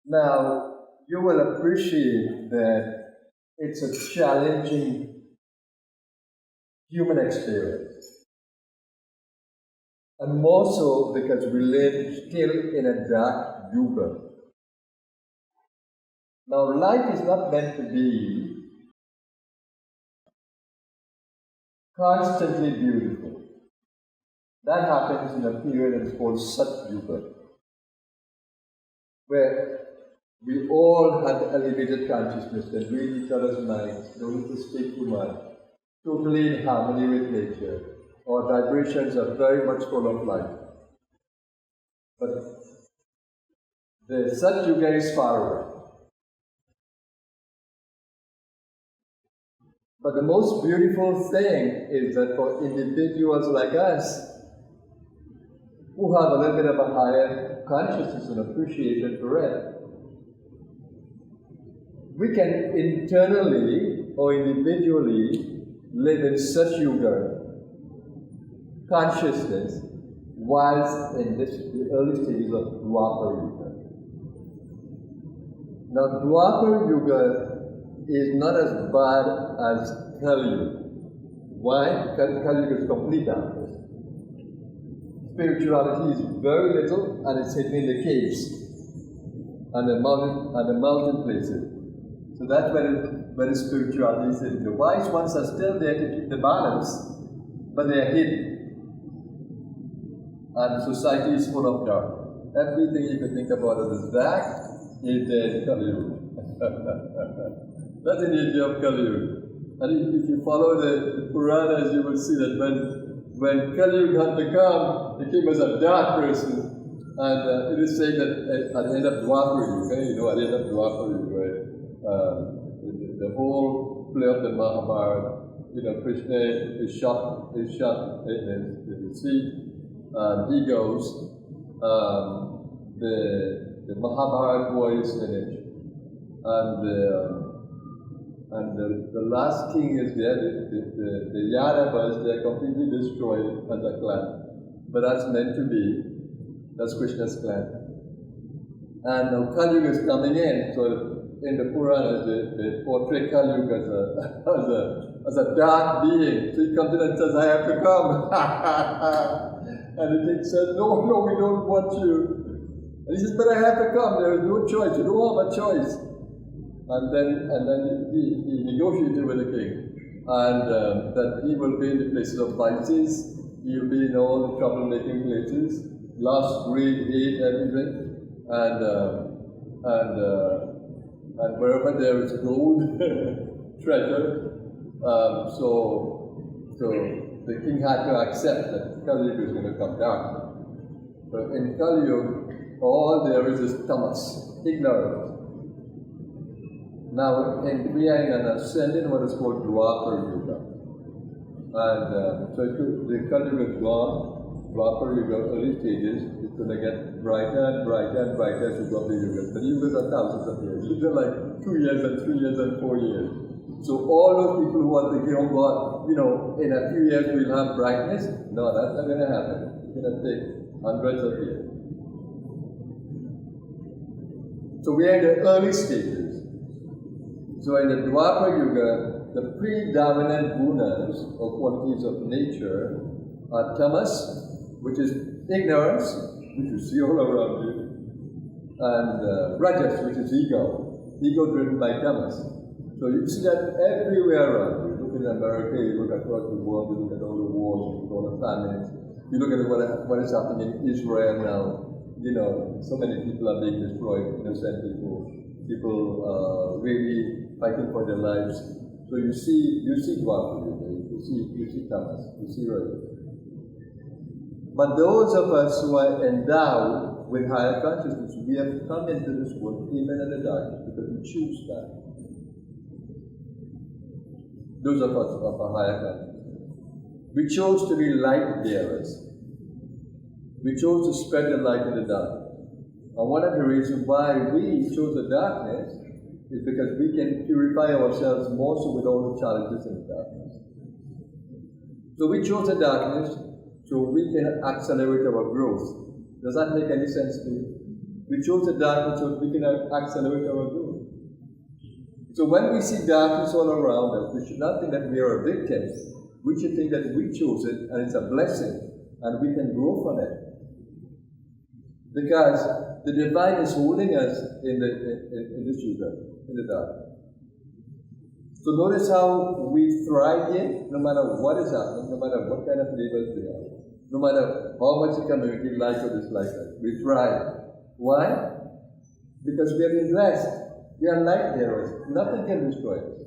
Now, you will appreciate that it's a challenging human experience. And more so because we live still in a dark Yuga. Now, life is not meant to be constantly beautiful. That happens in a period that's called Sat Yuga, where we all have elevated consciousness that read each other's minds, don't need to speak too much, totally in harmony with nature. Our vibrations are very much full of light. But the Sat Yuga is far away. But the most beautiful thing is that for individuals like us, who have a little bit of a higher consciousness and appreciation for it, we can internally or individually live in such Yuga consciousness whilst in the early stages of Dwapara Yuga. Now, Dwapara Yuga is not as bad as Kali Yuga. Why? Kali Yuga is complete darkness. Spirituality is very little, and it's hidden in the caves and the mountain places. So that's where the spirituality is hidden. The wise ones are still there to keep the balance, but they are hidden. And society is full of dark. Everything you can think about as dark is there in Kali Yuga. That's the nature of Kali Yuga. And if you follow the Puranas, you will see that when Kali Yuga had become, he came as a dark person. And it is said that at the end of Dwapara Yuga, at the end of Dwapara Yuga, the whole play of the Mahabharata, Krishna is shot in the sea, and he goes. The Mahabharata war is finished, and the last king is there. The Yadavas, they are completely destroyed as a clan, but that's meant to be. That's Krishna's clan. And now Kali Yuga is coming in, so in the Puranas, they portray Kali Yuga as a dark being. So he comes in and says, I have to come. And the king says, no, we don't want you. And he says, but I have to come, there is no choice, you don't have a choice. And then he negotiated with the king, and that he will be in the places of vices, he will be in all the troublemaking places, lust, greed, hate, everything, and wherever there is gold, treasure. So the king had to accept that Kali Yuga is going to come down. So in Kali Yuga, all there is Tapas, ignorance. Now, we are in an ascending what is called Dwapara Yuga. And so the Kali Yuga is gone, Dwapara Yuga, early stages, it's going to get brighter and brighter and brighter as you go up the Yugas. But the Yugas are thousands of years. These are like 2 years and 3 years and 4 years. So all those people who are thinking, oh God, in a few years we'll have brightness, no, that's not going to happen. It's going to take hundreds of years. So we are in the early stages. So in the Dwapara Yuga, the predominant gunas or qualities of nature are tamas, which is ignorance, which you see all around you, and rajas, which is ego driven by tamas. So you see that everywhere around you. Look in America, you look across the world, you look at all the wars, you look at all the famines, you look at what is happening in Israel now. So many people are being destroyed, innocent people really fighting for their lives. So you see Dwapara Yuga, you see Tapas, you see Raja. But those of us who are endowed with higher consciousness, we have come into this world even in the darkness because we choose that. Those of us of a higher consciousness. We chose to be light bearers. We chose to spread the light in the dark. And one of the reasons why we chose the darkness is because we can purify ourselves more so with all the challenges in the darkness. So we chose the darkness so we can accelerate our growth. Does that make any sense to you? We chose the darkness so that we can accelerate our growth. So when we see darkness all around us, we should not think that we are a victim. We should think that we chose it and it's a blessing and we can grow from it. Because the divine is holding us in this Yuga, in the dark. So notice how we thrive here, no matter what is happening, no matter what kind of labels we are, no matter how much the community likes or dislikes us, we thrive. Why? Because we have been blessed. We are light bearers. Nothing can destroy us.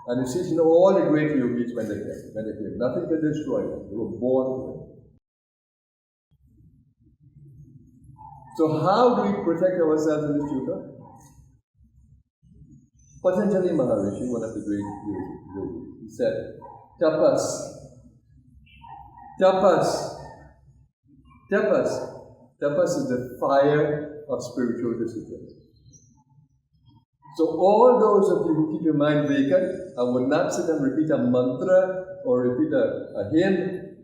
And you see, all the great yogis when they came, nothing can destroy them. They were born with it. So how do we protect ourselves in this Yuga? Patanjali Maharishi, one of the great yogis, he said, Tapas. Tapas. Tapas. Tapas is the fire of spiritual discipline. So all those of you who keep your mind vacant and would not sit and repeat a mantra or repeat a hymn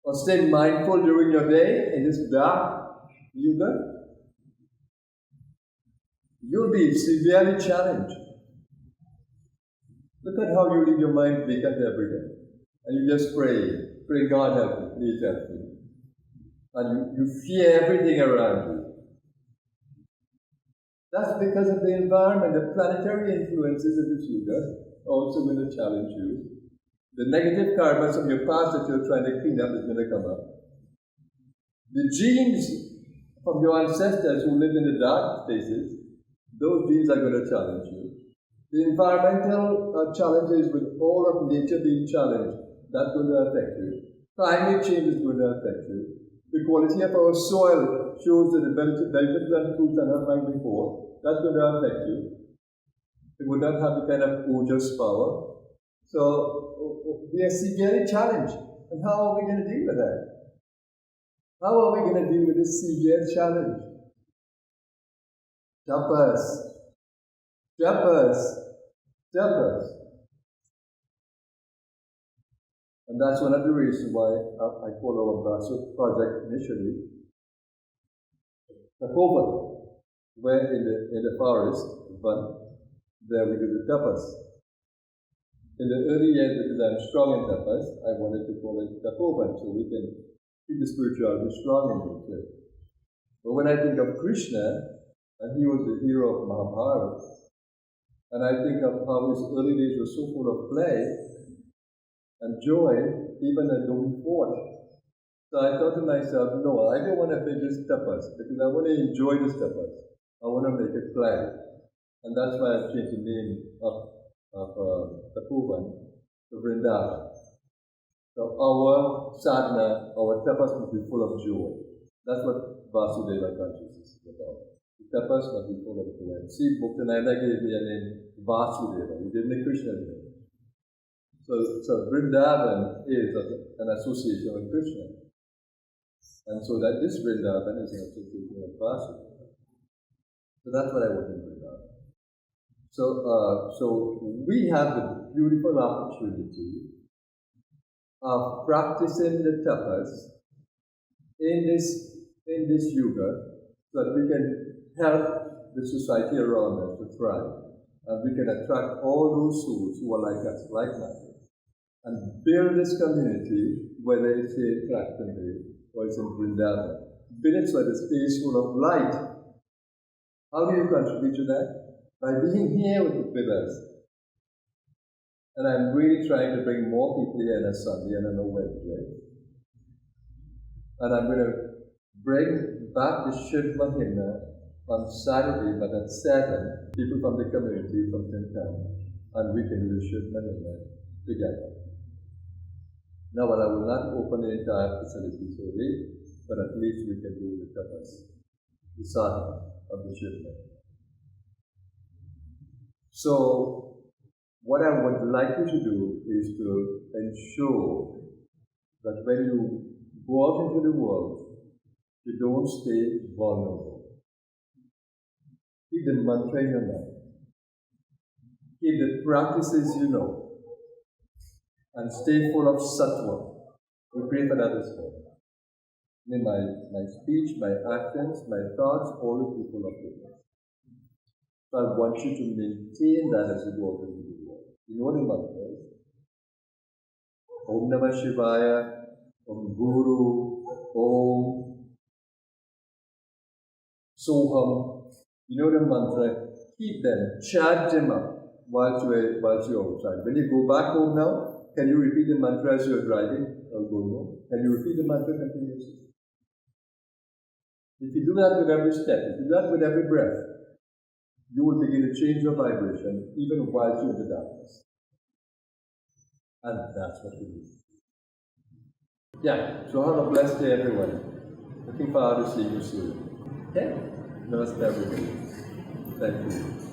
or stay mindful during your day in this dark Yuga, you'll be severely challenged. Look at how you leave your mind vacant every day. And you just pray, God help me, please help me. And you fear everything around you. That's because of the environment, the planetary influences of this Yuga also going to challenge you. The negative karmas from your past that you're trying to clean up is going to come up. The genes from your ancestors who lived in the dark spaces, those genes are going to challenge you. The environmental challenges with all of nature being challenged, that's going to affect you. Climate change is going to affect you. The quality of our soil shows that the benefits and fruits are not like before. That's going to affect you. It would not have the kind of ojas power. So we are severely challenged. And how are we going to deal with that? How are we going to deal with this severe challenge? Tapas. Tapas. Tapas. And that's one of the reasons why I call our Master project initially Tapas, where in the forest, there we do the tapas. In the early years, because I'm strong in tapas, I wanted to call it Tapovan, so we can keep the spirituality strong in it too. But when I think of Krishna, and he was the hero of Mahabharata, and I think of how his early days were so full of play and joy, even though he fought. So I thought to myself, no, I don't want to make this tapas, because I want to enjoy this tapas. I want to make it play. And that's why I've changed the name of Tapovan to Vrindavan. So our sadhana, our tapas must be full of joy. That's what Vasudeva consciousness is about. The tapas must be full of joy. See, Bhaktananda gave me a name Vasudeva. He gave me Krishna name. So Vrindavan is an association with Krishna. And so that this Vrindavan is an association with Vasudeva. So that's what I want in Vrindavan. So we have the beautiful opportunity of practicing the tapas in this Yuga so that we can help the society around us to thrive. And we can attract all those souls who are like us, like-minded. And build this community, whether it's in Clacton or it's in Vrindavan. Build it so it's a space full of light. How do you contribute to that? By being here with us. And I'm really trying to bring more people here on a Sunday and on a Wednesday. And I'm going to bring back the Shiv Mahima on Saturday, but at 7, people from the community from Tintown, and we can do the Shiv Mahima together. Now, I will not open the entire facility so late, but at least we can do the tapas, the sadhana of the Shiv Mahima. So, what I would like you to do is to ensure that when you go out into the world, you don't stay vulnerable. Keep the mantra in your mind. Keep the practices you know. And stay full of sattva. We pray for that as well. In my speech, my actions, my thoughts, all is full of goodness. So I want you to maintain that as you go out into the world. You know the mantras? Om Namah Shivaya, Om Guru, Om Soham. You know the mantra? Keep them, chant them up whilst you're outside. When you go back home now, can you repeat the mantra as you're driving or going home? Can you repeat the mantra continuously? If you do that with every step, if you do that with every breath, you will begin to change your vibration even while you're in the darkness. And that's what we need. Yeah, so have a blessed day, everyone. Looking forward to seeing you soon. Okay? Namaste, everybody. Thank you.